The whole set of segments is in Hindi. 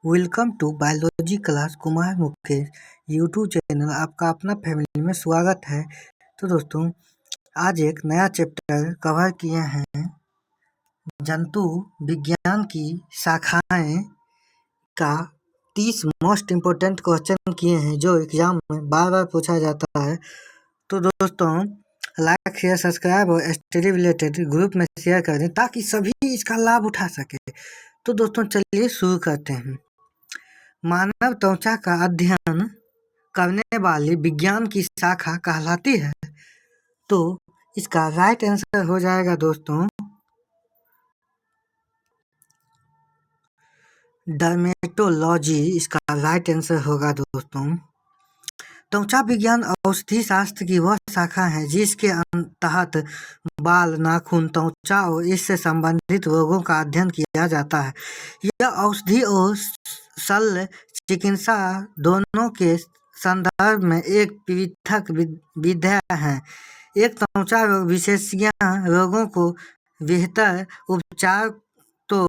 Welcome to biology class Kumar Mukesh YouTube channel आपका अपना फैमिली में स्वागत है। तो दोस्तों आज एक नया चैप्टर कवर किए हैं। जंतु विज्ञान की शाखाएं का 30 मोस्ट इम्पोर्टेंट क्वेश्चन किए हैं जो एग्जाम में बार बार पूछा जाता है। तो दोस्तों लाइक शेयर सब्सक्राइब और स्टडी रिलेटेड ग्रुप में शेयर कर दें ताकि सभी इसका लाभ उठा सके। तो दोस्तों चलिए शुरू करते हैं। मानव त्वचा का अध्ययन करने वाली विज्ञान की शाखा कहलाती है। तो इसका राइट आंसर हो जाएगा दोस्तों डर्मेटोलॉजी। इसका राइट आंसर होगा दोस्तों। त्वचा विज्ञान औषधि शास्त्र की वह शाखा है जिसके तहत बाल, नाखून, त्वचा और इससे संबंधित रोगों का अध्ययन किया जाता है। यह औषधि और शल्य चिकित्सा दोनों के संदर्भ में एक पृथक विधा है। एक त्वचा रोग विशेषज्ञ रोगों को बेहतर उपचार तो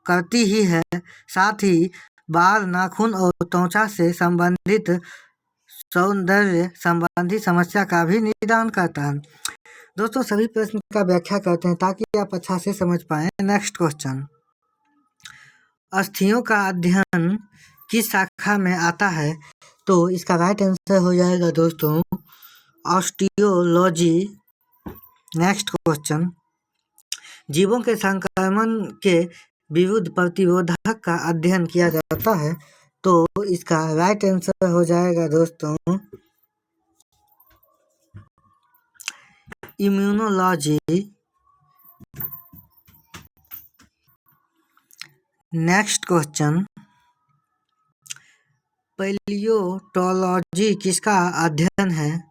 करती ही है, साथ ही बाल, नाखून और त्वचा से संबंधित सौंदर्य संबंधी समस्या का भी निदान करता है। दोस्तों सभी प्रश्न का व्याख्या करते हैं ताकि आप अच्छा से समझ पाएं। नेक्स्ट क्वेश्चन, अस्थियों का अध्ययन किस शाखा में आता है? तो इसका राइट आंसर हो जाएगा दोस्तों ऑस्टियोलॉजी। नेक्स्ट क्वेश्चन, जीवों के संक्रमण के विरुद्ध प्रतिरोधक का अध्ययन किया जाता है। तो इसका राइट आंसर हो जाएगा दोस्तों इम्यूनोलॉजी। नेक्स्ट क्वेश्चन, पैलियोटोलॉजी किसका अध्ययन है?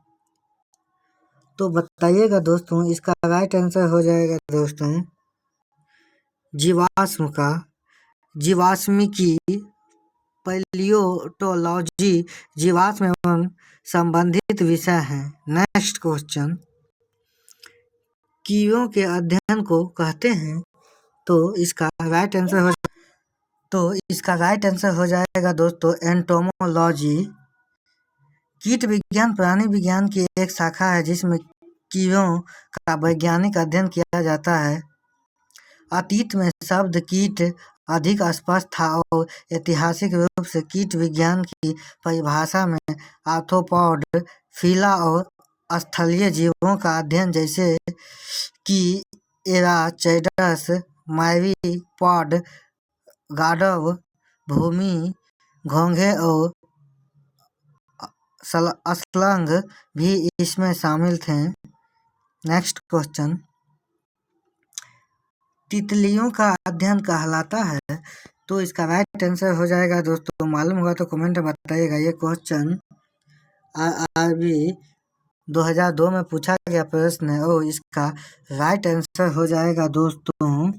तो बताइएगा दोस्तों। इसका राइट आंसर हो जाएगा दोस्तों जीवाश्म का। जीवाश्मिकी पैलियोटोलॉजी जीवाश्म एवं संबंधित विषय है। नेक्स्ट क्वेश्चन, कीड़ों के अध्ययन को कहते हैं। तो इसका राइट आंसर हो जाएगा दोस्तों एंटोमोलॉजी। कीट विज्ञान प्राणी विज्ञान की एक शाखा है जिसमें कीड़ों का वैज्ञानिक अध्ययन किया जाता है। अतीत में शब्द कीट अधिक स्पष्ट था और ऐतिहासिक रूप से कीट विज्ञान की परिभाषा में आर्थ्रोपॉड, फीला और स्थलीय जीवों का अध्ययन जैसे कि एराचैडस, माइरीपॉड, गार्डव, भूमि घोंघे और स्लंग भी इसमें शामिल थे। नेक्स्ट क्वेश्चन, तितलियों का अध्ययन कहलाता है। तो इसका राइट आंसर हो जाएगा दोस्तों, मालूम होगा तो कमेंट में बताइएगा। ये क्वेश्चन RRB 2002 में पूछा गया प्रश्न है और इसका राइट आंसर हो जाएगा दोस्तों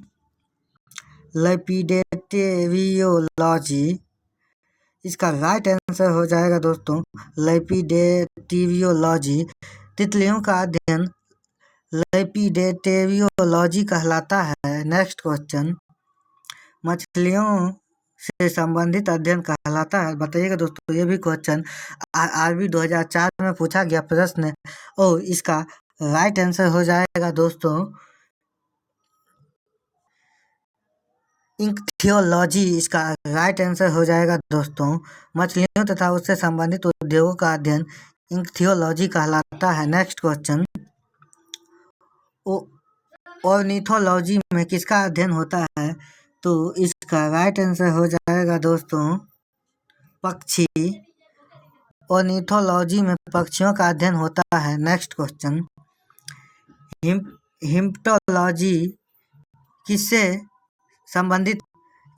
लेपिडेटेरियोलॉजी। इसका राइट आंसर हो जाएगा दोस्तों लेपिडेटेरियोलॉजी। तितलियों का अध्ययन लेपिडेटेरियोलॉजी कहलाता है। नेक्स्ट क्वेश्चन, मछलियों से संबंधित अध्ययन कहलाता है। बताइएगा दोस्तों। ये भी क्वेश्चन RRB 2004 में पूछा गया प्रश्न है और इसका राइट आंसर हो जाएगा दोस्तों इक्थियोलॉजी। इसका राइट आंसर हो जाएगा दोस्तों मछलियों तथा उससे संबंधित उद्योगों का अध्ययन इक्थियोलॉजी कहलाता है। नेक्स्ट क्वेश्चन, ऑर्निथोलॉजी में किसका अध्ययन होता है? तो इसका राइट आंसर हो जाएगा दोस्तों पक्षी। ऑर्निथोलॉजी में पक्षियों का अध्ययन होता है। नेक्स्ट क्वेश्चन, हिप्टोलॉजी किससे संबंधित?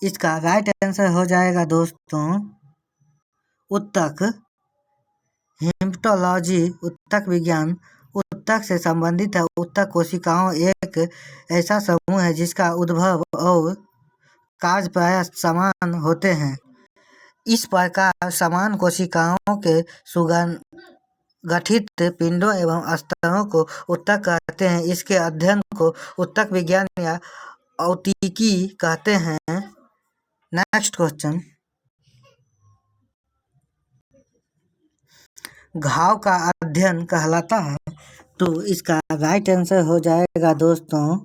इसका राइट आंसर हो जाएगा दोस्तों उत्तक। हिप्टोलॉजी उत्तक विज्ञान उत्तक से संबंधित है। उत्तक कोशिकाओं एक ऐसा समूह है जिसका उद्भव और कार्य प्रायः समान होते हैं। इस प्रकार समान कोशिकाओं के सुगठित पिंडों एवं स्तरों को उत्तक कहते हैं। इसके अध्ययन को उत्तक विज्ञान या औत्तिकी कहते हैं। नेक्स्ट क्वेश्चन, घाव का अध्ययन कहलाता है? तो इसका राइट आंसर हो जाएगा दोस्तों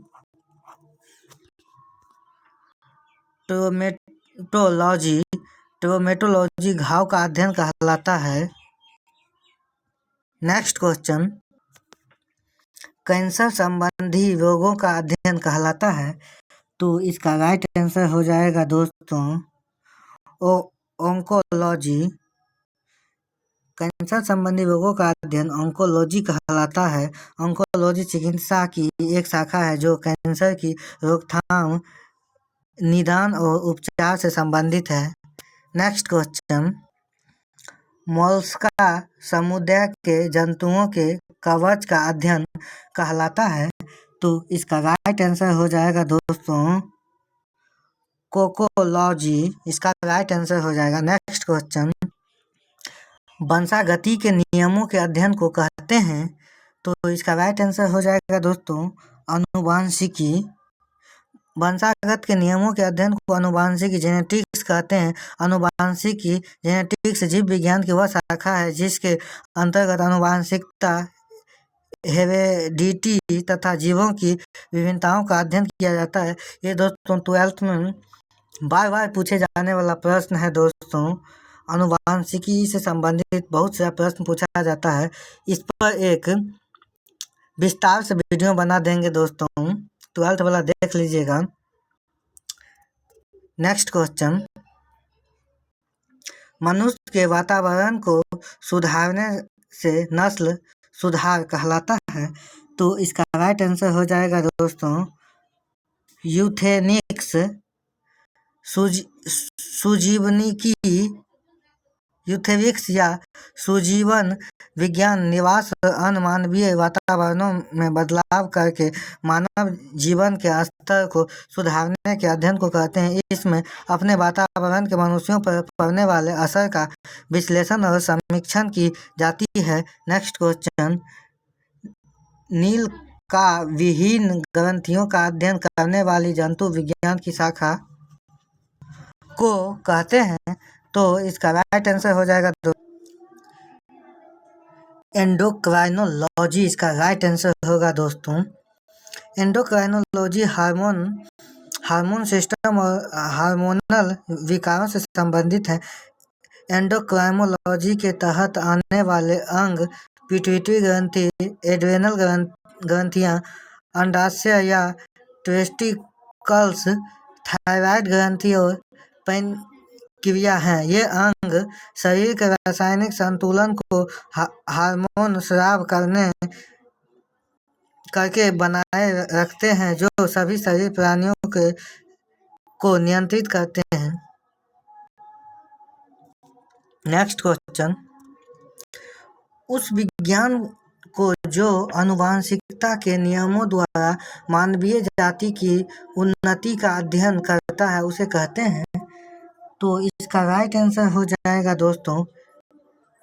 ट्रोमेटोलॉजी। ट्रोमेटोलॉजी घाव का अध्ययन कहलाता है। नेक्स्ट क्वेश्चन, कैंसर संबंधी रोगों का अध्ययन कहलाता है? तो इसका राइट आंसर हो जाएगा दोस्तों ओंकोलॉजी। कैंसर संबंधी रोगों का अध्ययन ऑन्कोलॉजी कहलाता है। ऑन्कोलॉजी चिकित्सा की एक शाखा है जो कैंसर की रोकथाम, निदान और उपचार से संबंधित है। नेक्स्ट क्वेश्चन, मोलस्का समुदाय के जंतुओं के कवच का अध्ययन कहलाता है? तो इसका राइट आंसर हो जाएगा दोस्तों कोकोलॉजी। इसका राइट आंसर हो जाएगा। नेक्स्ट क्वेश्चन, वंशागति के नियमों के अध्ययन को कहते हैं? तो इसका राइट आंसर हो जाएगा दोस्तों आनुवांशिकी। वंशागत के नियमों के अध्ययन को आनुवांशिकी जेनेटिक्स कहते हैं। आनुवांशिकी जेनेटिक्स जीव विज्ञान की वह शाखा है जिसके अंतर्गत आनुवांशिकता, हेरेडिटी तथा जीवों की विभिन्नताओं का अध्ययन किया जाता है। ये दोस्तों 12th में बार बार पूछे जाने वाला प्रश्न है दोस्तों। आनुवांशिकी से संबंधित बहुत सारा प्रश्न पूछा जाता है। इस पर एक विस्तार से वीडियो बना देंगे दोस्तों, 12th वाला देख लीजिएगा। नेक्स्ट क्वेश्चन, मनुष्य के वातावरण को सुधारने से नस्ल सुधार कहलाता है? तो इसका राइट आंसर हो जाएगा दोस्तों यूथेनिक्स। सुजीवनिकी, यूथेनिक्स या सुजीवन विज्ञान निवास अनमानवीय वातावरणों में बदलाव करके मानव जीवन के स्तर को सुधारने के अध्ययन को कहते हैं। इसमें अपने वातावरण के मनुष्यों पर पड़ने वाले असर का विश्लेषण और समीक्षण की जाती है। नेक्स्ट क्वेश्चन, नील का विहीन ग्रंथियों का अध्ययन करने वाली जंतु विज्ञान की शाखा को कहते हैं? तो इसका राइट आंसर हो जाएगा एंडोक्राइनोलॉजी। इसका राइट आंसर होगा दोस्तों एंडोक्राइनोलॉजी हार्मोन सिस्टम और हार्मोनल विकारों से संबंधित है। एंडोक्राइनोलॉजी के तहत आने वाले अंग पिट्यूटरी ग्रंथि, एड्रेनल ग्रंथियां, अंडाशय या टेस्टिकल्स, थायराइड ग्रंथि और पैनक्रिया हैं। ये अंग शरीर के रासायनिक संतुलन को हार्मोन स्राव करके बनाए रखते हैं जो सभी शरीर प्राणियों को नियंत्रित करते हैं। नेक्स्ट क्वेश्चन, उस विज्ञान को जो आनुवांशिकता के नियमों द्वारा मानवीय जाति की उन्नति का अध्ययन करता है उसे कहते हैं? तो इसका राइट आंसर हो जाएगा दोस्तों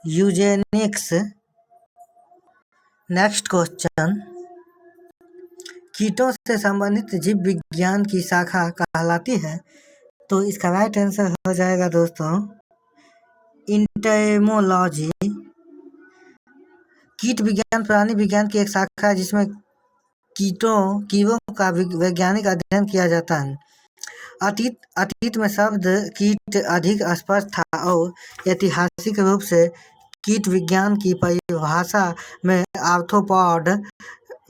यूजेनिक्स। नेक्स्ट क्वेश्चन, कीटों से संबंधित जीव विज्ञान की शाखा कहलाती है? तो इसका राइट आंसर हो जाएगा दोस्तों इंटेमोलॉजी। कीट विज्ञान प्राणी विज्ञान की एक शाखा है जिसमें कीड़ों का वैज्ञानिक अध्ययन किया जाता है। अतीत में शब्द कीट अधिक स्पष्ट था और ऐतिहासिक रूप से कीट विज्ञान की परिभाषा में आर्थ्रोपॉड,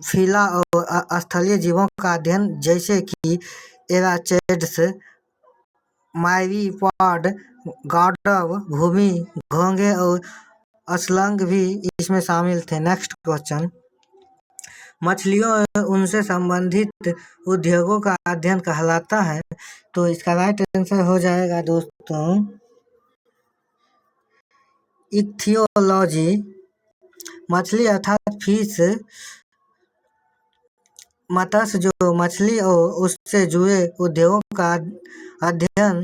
फीला और स्थलीय जीवों का अध्ययन जैसे कि एराचेड्स, माइरीपॉड, गौडव, भूमि घोंघे और अस्लंग भी इसमें शामिल थे। नेक्स्ट क्वेश्चन, मछलियों और उनसे संबंधित उद्योगों का अध्ययन कहलाता है? तो इसका राइट आंसर हो जाएगा दोस्तों इक्थियोलॉजी। मछली अर्थात फिश, मत्स्य जो मछली और उससे जुड़े उद्योगों का अध्ययन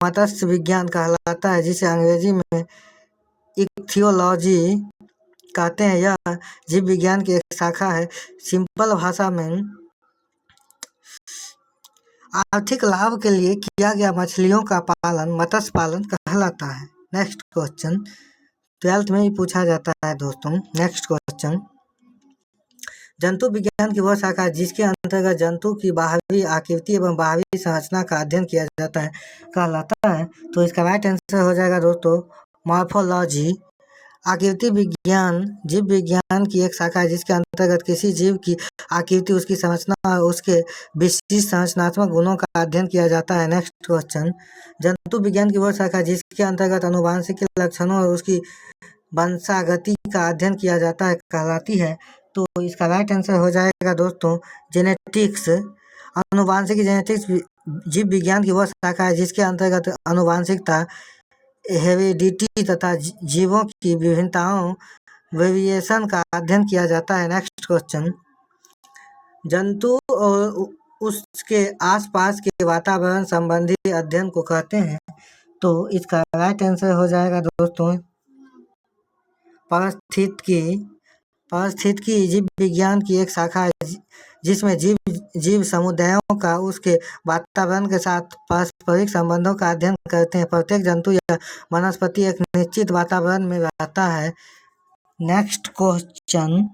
मत्स्य विज्ञान कहलाता है जिसे अंग्रेजी में इक्थियोलॉजी कहते हैं। यह जीव विज्ञान की एक शाखा है। सिंपल भाषा में आर्थिक लाभ के लिए किया गया मछलियों का पालन मत्स्य पालन कहलाता है। नेक्स्ट क्वेश्चन, 12th में ही पूछा जाता है दोस्तों। नेक्स्ट क्वेश्चन, जंतु विज्ञान की वह शाखा जिसके अंतर्गत जंतु की बाहरी आकृति एवं बाहरी संरचना का अध्ययन किया जाता है कहलाता है। तो इसका राइट आंसर हो जाएगा दोस्तों मॉर्फोलॉजी। आकृति विज्ञान जीव विज्ञान की एक शाखा है जिसके अंतर्गत किसी जीव की आकृति, उसकी संरचना और उसके विशिष्ट संरचनात्मक गुणों का अध्ययन किया जाता है। नेक्स्ट क्वेश्चन, जंतु विज्ञान की वह शाखा जिसके अंतर्गत अनुवांशिक लक्षणों और उसकी वंशागति का अध्ययन किया जाता है कहलाती है। तो इसका राइट आंसर हो जाएगा दोस्तों जेनेटिक्स। अनुवांशिक जेनेटिक्स जीव विज्ञान की वह शाखा है जिसके अंतर्गत अनुवांशिकता, हेरिडिटी तथा जीवों की विभिन्नताओं वेरिएशन का अध्ययन किया जाता है। नेक्स्ट क्वेश्चन, जंतु और उसके आसपास के वातावरण संबंधी अध्ययन को कहते हैं। तो इसका राइट आंसर हो जाएगा दोस्तों पारिस्थितिकी जीव विज्ञान की एक शाखा है जिसमें जीव समुदायों का उसके वातावरण के साथ पारस्परिक संबंधों का अध्ययन करते हैं। प्रत्येक जंतु या वनस्पति एक निश्चित वातावरण में रहता है। नेक्स्ट क्वेश्चन,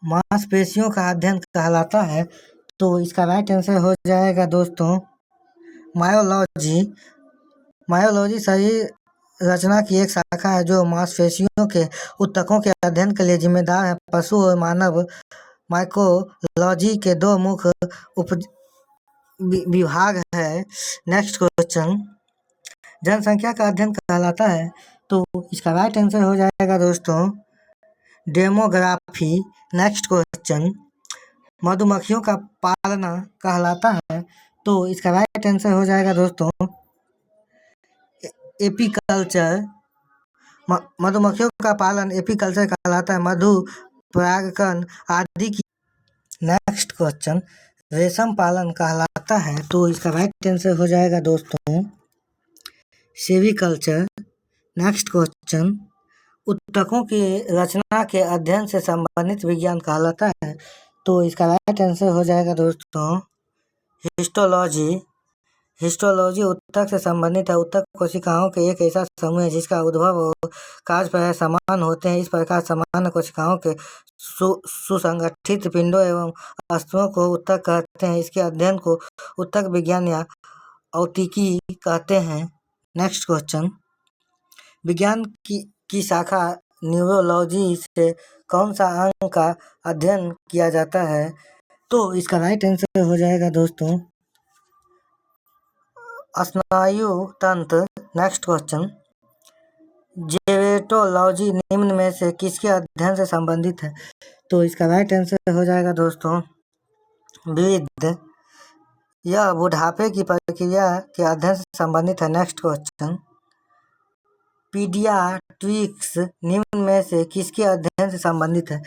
मांसपेशियों का अध्ययन कहलाता है। तो इसका राइट आंसर हो जाएगा दोस्तों मायोलॉजी शरीर रचना की एक शाखा है जो मांसपेशियों के ऊतकों के अध्ययन के लिए जिम्मेदार है। पशु और मानव माइकोलॉजी के दो मुख्य उप विभाग है। नेक्स्ट क्वेश्चन, जनसंख्या का अध्ययन कहलाता है। तो इसका राइट आंसर हो जाएगा दोस्तों डेमोग्राफी। नेक्स्ट क्वेश्चन, मधुमक्खियों का पालना कहलाता है। तो इसका राइट आंसर हो जाएगा दोस्तों एपीकल्चर। मधुमक्खियों का पालन एपीकल्चर कहलाता है। मधु परागकण आदि की। नेक्स्ट क्वेश्चन, रेशम पालन कहलाता है। तो इसका राइट आंसर हो जाएगा दोस्तों सेरीकल्चर। नेक्स्ट क्वेश्चन, ऊतकों की रचना के अध्ययन से संबंधित विज्ञान कहलाता है। तो इसका राइट आंसर हो जाएगा दोस्तों हिस्टोलॉजी ऊतक से संबंधित है। ऊतक कोशिकाओं के एक ऐसा समूह है जिसका उद्भव और कार्य समान होते हैं। इस प्रकार सामान्य कोशिकाओं के सुसंगठित पिंडों एवं अस्तुओं को ऊतक कहते हैं। इसके अध्ययन को ऊतक विज्ञान या औतिकी कहते हैं। नेक्स्ट क्वेश्चन, विज्ञान की शाखा न्यूरोलॉजी से कौन सा अंग का अध्ययन किया जाता है। तो इसका राइट आंसर हो जाएगा दोस्तों स्नायु तंत्र। नेक्स्ट क्वेश्चन, जेवेटोलॉजी निम्न में से किसके अध्ययन से संबंधित है। तो इसका राइट आंसर हो जाएगा दोस्तों वृद्ध। यह बुढ़ापे की प्रक्रिया के अध्ययन से संबंधित है। नेक्स्ट क्वेश्चन, पीडियाट्रिक्स निम्न में से किसके अध्ययन से संबंधित है।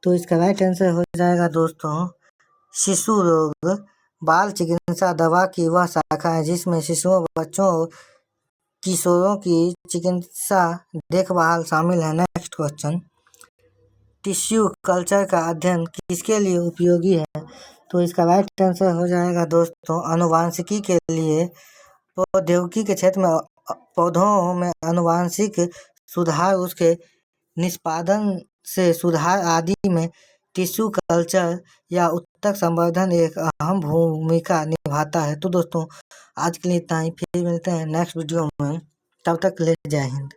तो इसका राइट आंसर हो जाएगा दोस्तों शिशु रोग। बाल चिकित्सा दवा की वह शाखा है जिसमें शिशुओं, बच्चों और किशोरों की चिकित्सा देखभाल शामिल है। नेक्स्ट क्वेश्चन, टिश्यू कल्चर का अध्ययन किसके लिए उपयोगी है। तो इसका राइट आंसर हो जाएगा दोस्तों आनुवांशिकी के लिए। प्रौद्योगिकी के क्षेत्र में पौधों में आनुवांशिक सुधार, उसके निष्पादन से सुधार आदि में टिश्यू कल्चर या ऊतक संवर्धन एक अहम भूमिका निभाता है। तो दोस्तों आज के लिए इतना ही, फिर मिलते हैं नेक्स्ट वीडियो में। तब तक ले जय हिंद।